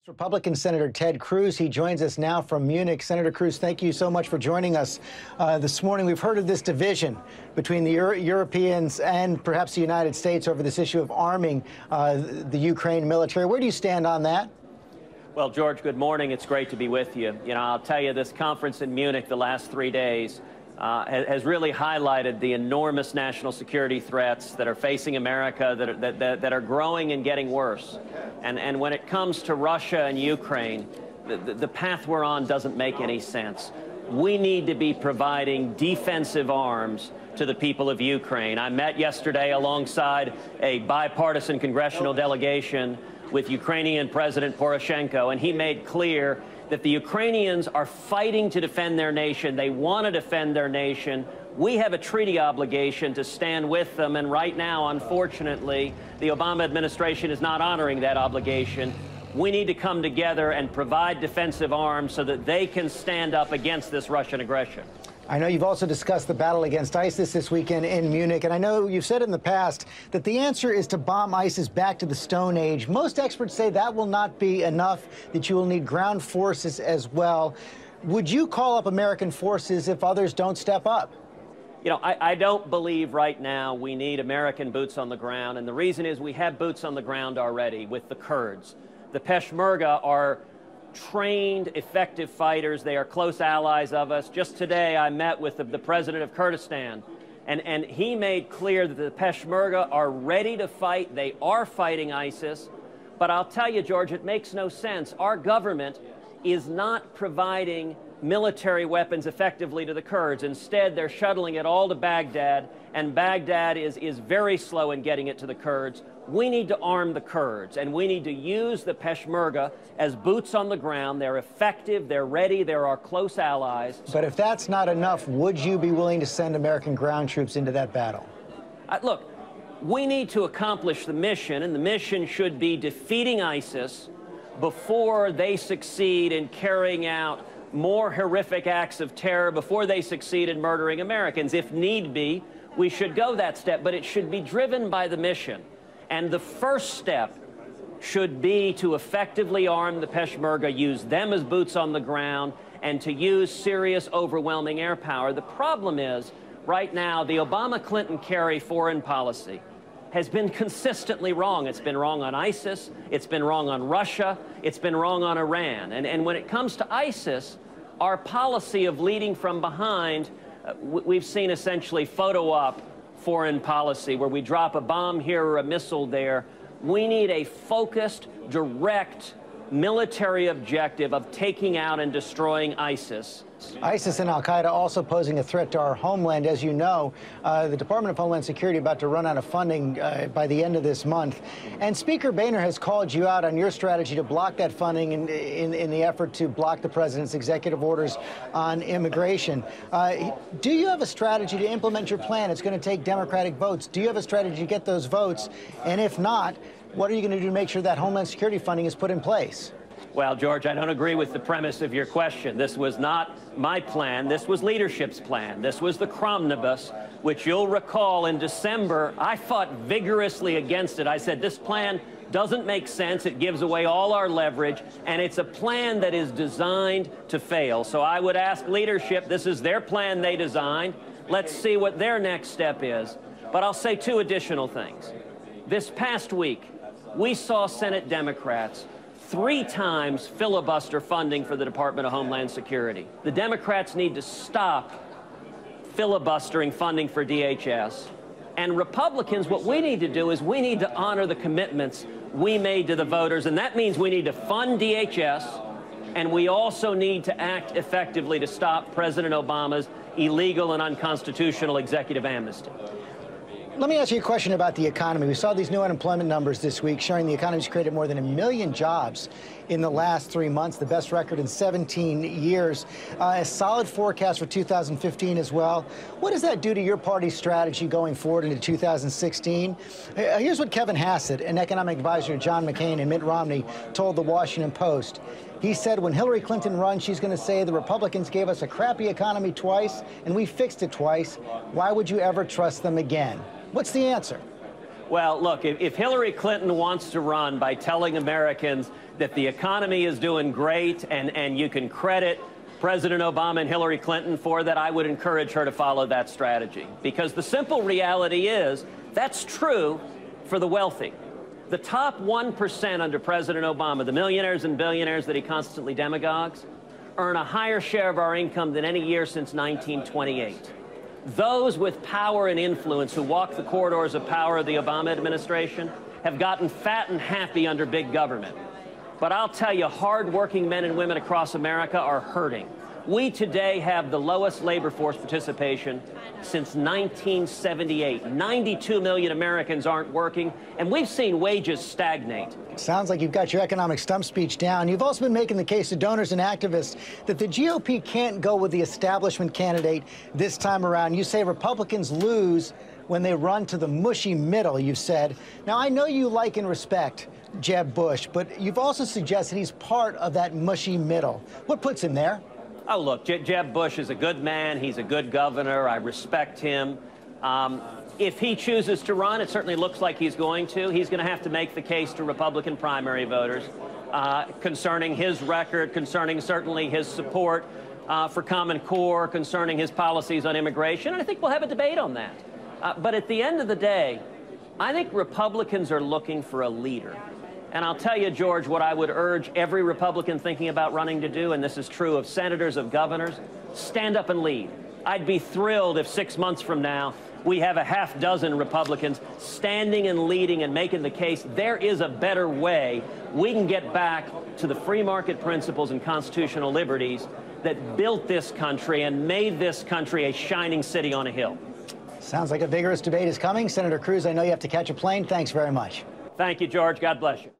Republican Senator Ted Cruz. He joins us now from Munich. Senator Cruz, thank you so much for joining us this morning. We've heard of this division between the Europeans and perhaps the United States over this issue of arming the Ukraine military. Where do you stand on that? Well, George, good morning. It's great to be with you. You know, I'll tell you, this conference in Munich the last 3 days has really highlighted the enormous national security threats that are facing America, that are growing and getting worse. And when it comes to Russia and Ukraine, the path we're on doesn't make any sense. We need to be providing defensive arms to the people of Ukraine. I met yesterday alongside a bipartisan congressional delegation with Ukrainian President Poroshenko, and he made clear that the Ukrainians are fighting to defend their nation. They want to defend their nation. We have a treaty obligation to stand with them, and right now, unfortunately, the Obama administration is not honoring that obligation. We need to come together and provide defensive arms so that they can stand up against this Russian aggression. I know you've also discussed the battle against ISIS this weekend in Munich, and I know you've said in the past that the answer is to bomb ISIS back to the Stone Age. Most experts say that will not be enough, that you will need ground forces as well. Would you call up American forces if others don't step up? You know, I don't believe right now we need American boots on the ground, and the reason is we have boots on the ground already with the Kurds. The Peshmerga are trained, effective fighters. They are close allies of us. Just today, I met with the president of Kurdistan, and he made clear that the Peshmerga are ready to fight. They are fighting ISIS. But I'll tell you, George, it makes no sense. Our government is not providing military weapons effectively to the Kurds. Instead, they're shuttling it all to Baghdad, and Baghdad is very slow in getting it to the Kurds. We need to arm the Kurds, and we need to use the Peshmerga as boots on the ground. They're effective, they're ready, they're our close allies. But if that's not enough, would you be willing to send American ground troops into that battle? Look, we need to accomplish the mission, and the mission should be defeating ISIS before they succeed in carrying out more horrific acts of terror, before they succeed in murdering Americans. If need be, we should go that step, but it should be driven by the mission. And the first step should be to effectively arm the Peshmerga, use them as boots on the ground, and to use serious, overwhelming air power. The problem is, right now, the Obama-Clinton-Kerry foreign policy has been consistently wrong. It's been wrong on ISIS, it's been wrong on Russia, it's been wrong on Iran. And when it comes to ISIS, our policy of leading from behind, we've seen essentially photo-op foreign policy where we drop a bomb here or a missile there. We need a focused, direct military objective of taking out and destroying ISIS. ISIS and al-Qaeda also posing a threat to our homeland. As you know, the Department of Homeland Security about to run out of funding by the end of this month. And Speaker Boehner has called you out on your strategy to block that funding in the effort to block the president's executive orders on immigration. Do you have a strategy to implement your plan? It's going to take Democratic votes. Do you have a strategy to get those votes? And if not, what are you going to do to make sure that Homeland Security funding is put in place? Well, George, I don't agree with the premise of your question. This was not my plan. This was leadership's plan. This was the Cromnibus, which you'll recall in December, I fought vigorously against it. I said, this plan doesn't make sense. It gives away all our leverage, and it's a plan that is designed to fail. So I would ask leadership, this is their plan they designed. Let's see what their next step is. But I'll say two additional things. This past week, we saw Senate Democrats 3 times filibuster funding for the Department of Homeland Security. The Democrats need to stop filibustering funding for DHS. And Republicans, what we need to do is we need to honor the commitments we made to the voters, and that means we need to fund DHS, and we also need to act effectively to stop President Obama's illegal and unconstitutional executive amnesty. Let me ask you a question about the economy. We saw these new unemployment numbers this week showing the economy's created more than 1 million jobs in the last 3 months, the best record in 17 years. A solid forecast for 2015 as well. What does that do to your party's strategy going forward into 2016? Here's what Kevin Hassett, an economic advisor to John McCain and Mitt Romney, told the Washington Post. He said when Hillary Clinton runs, she's going to say the Republicans gave us a crappy economy twice and we fixed it twice. Why would you ever trust them again? What's the answer? Well, look, if Hillary Clinton wants to run by telling Americans that the economy is doing great and you can credit President Obama and Hillary Clinton for that, I would encourage her to follow that strategy. Because the simple reality is that's true for the wealthy. The top 1% under President Obama, the millionaires and billionaires that he constantly demagogues, earn a higher share of our income than any year since 1928. Those with power and influence who walk the corridors of power of the Obama administration have gotten fat and happy under big government. But I'll tell you, hard-working men and women across America are hurting. We today have the lowest labor force participation since 1978. 92 million Americans aren't working, and we've seen wages stagnate. Sounds like you've got your economic stump speech down. You've also been making the case to donors and activists that the GOP can't go with the establishment candidate this time around. You say Republicans lose when they run to the mushy middle, you've said. Now, I know you like and respect Jeb Bush, but you've also suggested he's part of that mushy middle. What puts him there? Oh, look, Jeb Bush is a good man. He's a good governor. I respect him. If he chooses to run, it certainly looks like he's going to. He's going to have to make the case to Republican primary voters concerning his record, concerning certainly his support for Common Core, concerning his policies on immigration. And I think we'll have a debate on that. But at the end of the day, I think Republicans are looking for a leader. And I'll tell you, George, what I would urge every Republican thinking about running to do, and this is true of senators, of governors, stand up and lead. I'd be thrilled if 6 months from now we have a half dozen Republicans standing and leading and making the case there is a better way we can get back to the free market principles and constitutional liberties that built this country and made this country a shining city on a hill. Sounds like a vigorous debate is coming. Senator Cruz, I know you have to catch a plane. Thanks very much. Thank you, George. God bless you.